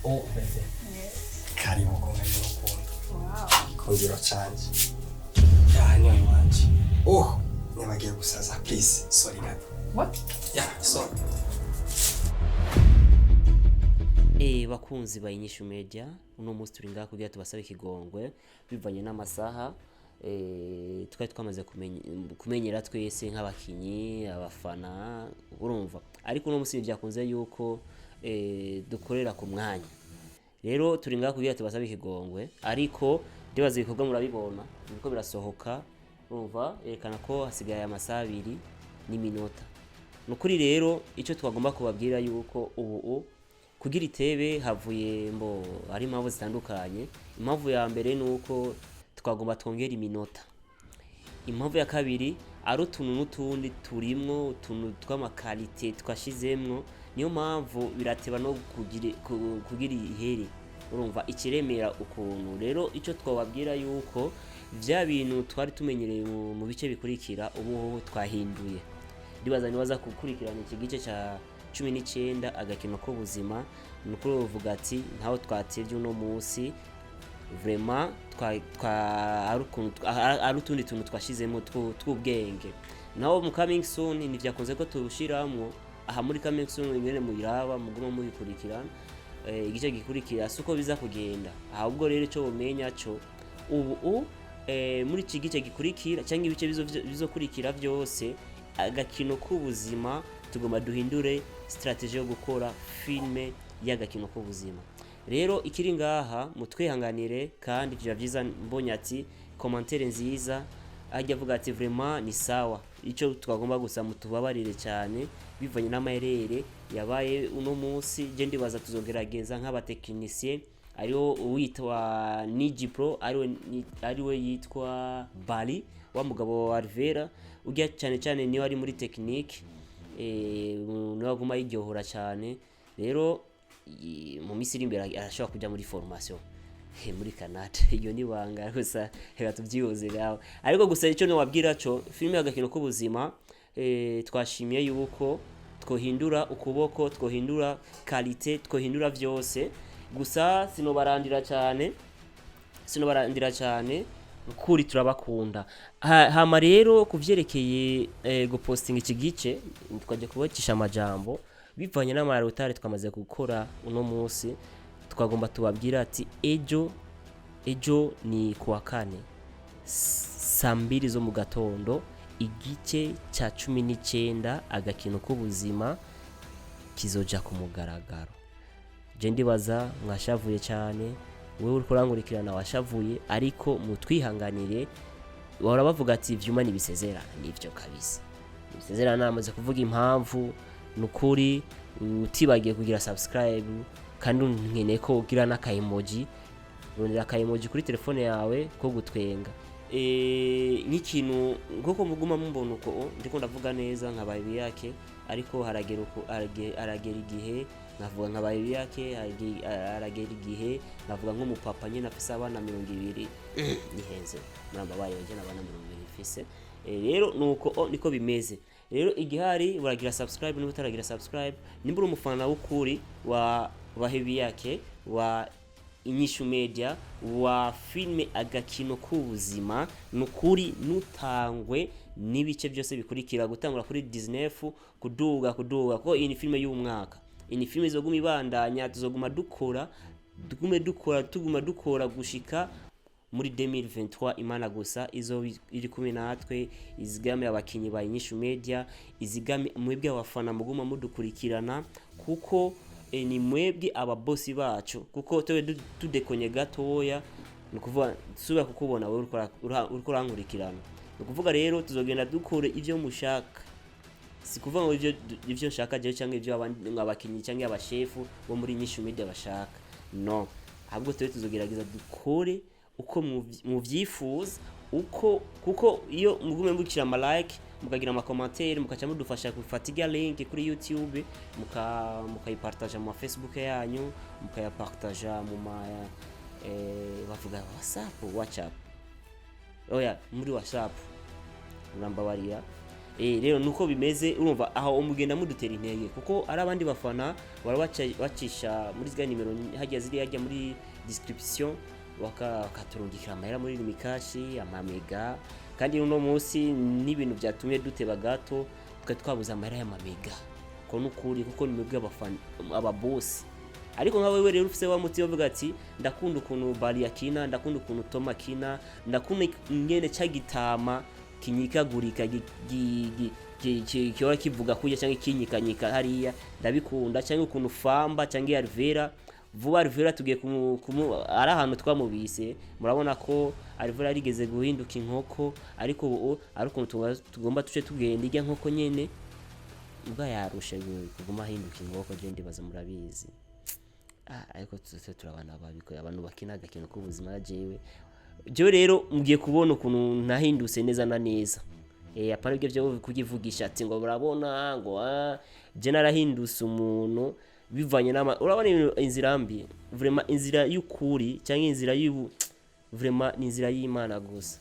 Oh, bebe. Karibu kumenya ukuntu. Wow. Kongero canje. Niyo wanje. Oh, nibagiye gusaza. Please, sorry gato. What? Yeah, sorry. Bakunzi bayinyisha media uno munsi turi ngaha kugira tubasabe ikigongwe bivanye n'amasaha twari twamaze kumenyera twese nk'abakinyi abafana urumva ariko uno munsi byakunze yuko dukorera ku mwanya rero turi ngaha kugira tubasabe ikigongwe ariko ndibaza ibikorwa murabibona niko birasohoka urumva yerekana ko hasigaye amasaha 2 n'iminota nukuri rero icyo twagomba kubabwira yuko ubu kugira itebe havuye mbo ari impamvu zitandukanye impamvu ya mbere nuko twagomba twongera iminota impamvu ya kabiri ari utuntu n'utundi turimwo utuntu tw'amakalite twashizemwo niyo mpamvu birateba no kugira ihere urumva ikiremera ukuntu rero icyo twababwira yuko vya bintu twari tumenyereye mu bice bikurikira ubu twahinduye ndibaza nibaza gukurikirana iki gice ca 19 agakino ko buzima nuko uvuga ati ntaho twatevye uno munsi vraiment arutundi tuntu twashizemo tw'ubwenge naho mu coming soon ni vyakunze ko tubushiramwo aha muri coming soon ngene muyiraba muguma muyikurikirana igice gikurikira suko biza kugenda ahubwo rero cyo bumenya cyo ubu muri iki gice gikurikira cyangwa ibice bizokurikira byose agakino k'ubuzima tugomba duhindure strategy yo gukora filme y'agakino k'ubuzima rero ikiri ngaha mutwihanganire kandi bya byiza mbonye ati commentaire nziza ajya avuga ati vraiment ni sawa ico twagomba gusa mutubabarire cyane bivanye n'amaherere yabaye uno munsi je ndibaza tuzogerageza nk'abatekinicien ariho uwitwa Niji Pro ariwe yitwa Bali wa mugabo wa Rivera ujya cyane niyo ari muri technique naguma yiryohora cyane rero mu misiri imbere arashobora kujya muri formation muri Canada iyo ni banga gusa reka tubyihoze gaho ariko gusa icyo no wabwira cyo filime y'agakino k'ubuzima twashimiye yuko twohindura ukuboko twohindura qualite twohindura byose gusa sinobarandira cyane kuri turabakunda hama rero kuvyerekeye gupostinga iki gice twaje kubakisha amajambo bivanye n'amarotare twamaze gukora uno munsi twagomba tubabwira ati ejo ni kuwa kane saa 2 zo mu gatondo igice ca 19 agakino k'ubuzima kizoja ku mugaragaro je ndibaza mwashavuye cyane wewe uri kurangurikirana washavuye ariko mutwihanganire bahora bavuga ati vyuma ni bisezerana nivyo kabisa bisezerana namaze kuvuga impamvu nukuri utibagiye kugira subscribe kandi nkeneye ko ugira n'aka emoji urondera ka emoji kuri telefone yawe ko gutwenga nk'ikintu ngoko muguma mumbona uko ndiko ndavuga neza nkabaye yake ariko aragera igihe navuga nkabaye yake aragera igihe navuga nk'umupapa nyine afise abana 200 nihenze muramba bayo je nabana 200 fise rero nuko niko bimeze rero igihari uragira subscribe niba utaragira subscribe nimbura umufana w'ukuri wa bahebi yake wa inyishu media wa filme agakino k'ubuzima nukuri nutangwe nibice byose bikurikira gutangura kuri 19 kuduga ko iyi ni filme y'umwaka ini filme izoguma ibandanya tuzoguma dukora gushika muri 2023 imana gusa izo iri kumwe natwe izigame abakinyi ba inyishu media izigame mwebwe abafana muguma mudukurikirana kuko ni mwebwe ababosi bacu kuko tewe tudekonye gatoya nukuvuga suba kukubona wewe uriko rankurikirana nukuvuga rero tuzogenda dukore ivyo mushaka sikuvuga ngo ivyo nshaka je cyangwa ivyo abakinyi cyangwa abashefu bo muri inyishu media bashaka no ahubwo tewe tuzogerageza dukore uko muvyifuza kuko iyo mugume mubikira ama like mukagira ama commentaire mukaca mudufasha kufatiga link kuri YouTube mukayipartage mu Facebook yanyu mukayapartage mu bavuga WhatsApp muri WhatsApp namba bariya rero nuko bimeze urumva aho umugenda mudutera intege kuko ari abandi bafana bacisha muri zga nimero hajya ziri hajya muri description wakaturungikira amahera muri mikashi amamega kandi uno munsi n'ibintu byatumye duteba gato twabuza amahera y'amamega ko nukuri kuko ni mwebwe abafana ababosi ariko nka wewe rero ufise wa muti uvuga ati ndakunda ukuntu bari yakina ndakunda ukuntu Toma kina ndakunda ngene cyagitama kinyikagurika kiora kivuga kuya cyangwa kinyikanyika hariya ndabikunda cyangwa ukuntu famba cyangwa Alvera vuba Alvera tugiye ari ahantu twamubise murabona ko Alvera rigeze guhinduka inkoko ariko ubu ari ukuntu tugomba tuce tugenda ijya nkoko nyene ubwa yarushe kuguma hinduka inkoko je ndibaza murabizi ariko turabana babikoye abantu bakina agakino k'ubuzima jewe rero mugiye kubona ukuntu nahindutse neza na neza apana ibyo byo kugivugisha ati ngo murabona ngo je narahindutse umuntu bivanye urabona inzira mbi vraiment inzira y'ukuri cyangwa inzira vraiment ni inzira y'Imana gusa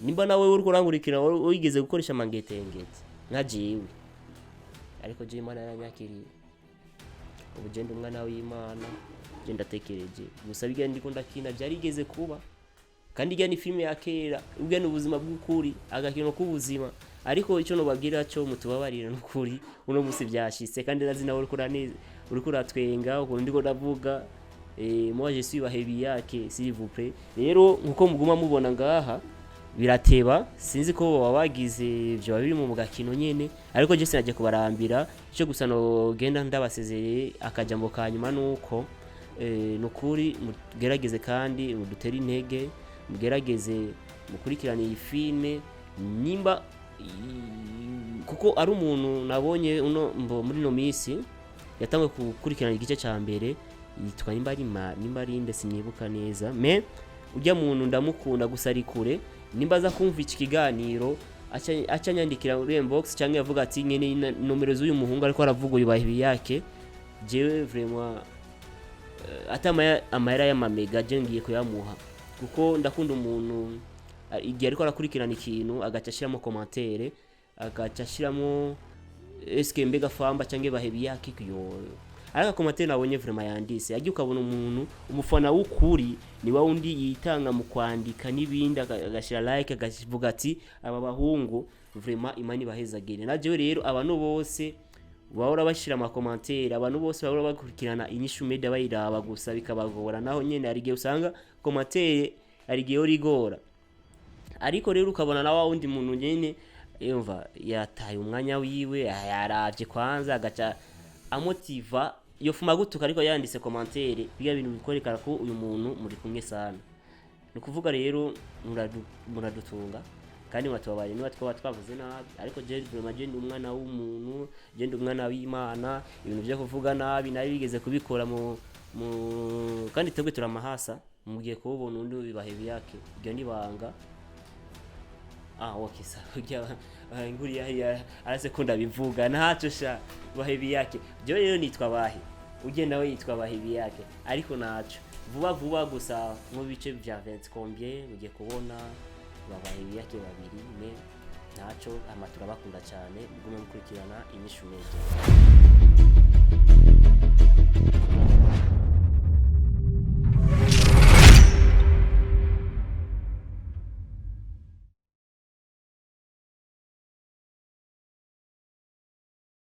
nimba nawe uri kurangurikira wigeze gukoresha mangetengete nka jewe ariko je Imana yaranyakiriye ubugenda umwana w'Imana genda tekereje gusa bigenda ndiko ndakina byarigeze kuba kandi ijya ni filme ya kera ubwe n'ubuzima bw'ukuri agakino k'ubuzima ariko icyo nobabwira cyo mutubabarira n'ukuri uno musi byashitse kandi nazina uri kuratwenga uko ndiko ndavuga moi je suis bahebi yake s'il vous plaît rero nkuko muguma mubona ngaha birateba sinzi ko babagize ibyo biri mu gakino nyene ariko je sinaje kubarambira cyo gusa no genda ndabasezereye akajambo kanyuma nuko nukuri mugerageze kandi udutera intege mugerageze mukurikirane iyi filme nimba kuko ari umuntu nabonye uno muri no misi yatangwe kukurikirana igice ca mbere yitwa nimba ari inde sinyibuka neza me ujya muntu ndamukunda gusa ari kure nimba za kumva iki kiganiro acha nyandikira muri inbox cyangwa yavuga ati nyene nomero z'uyu muhungu ariko aravuga yubahibi yake jewe vraiment atama amahera y'amamega je ngiye kuyamuha kuko ndakunda umuntu igihe ariko arakurikirana ikintu agacashiramo commentaire agacashiramo eske mbega famba cyangwa bahebi yake kiyo ariko commentaire nabonye vraiment yandise yagiye ukabona umuntu umufana w'ukuri ni wa undi yitanga mu kwandika nibindi agashira like agavuga ati aba bahungu vraiment imani bahezagene naje rero abantu bose bahora bashira ama commentaire abantu bose bahora bakurikirana inyishu media bayiraba gusa bikabagora naho nyene ari gihe usanga commentaire ari gihe origora ariko rero ukabona na wa undi muntu nyene yumva yataye umwanya wiwe yaravye kwanza agaca amotiva yofuma gutuka ariko yanditse commentaire biga bintu bikorekana ko uyu muntu muri kumwe sana nukuvuga rero muradutunga kandi mwatubabaye niba twavuze nabi ariko je vraiment umwana w'umuntu je umwana w'Imana ibintu byo kuvuga nabi nabi bigeze kubikora mu kandi twebwe turamahasa mugiye kubona undi bibahebi yake ibyo nibanga okay sa kujya nguri ya arase kunda bivuga ntaco sha bahebi yake je rero nitwa bahe ugenda we yitwa bahebi yake ariko naco vuba gusa mu bice bya 20 combien mugiye kubona babahebi yake babiri me naco amatura bakunda cyane mugume mukurikirana inyishu meje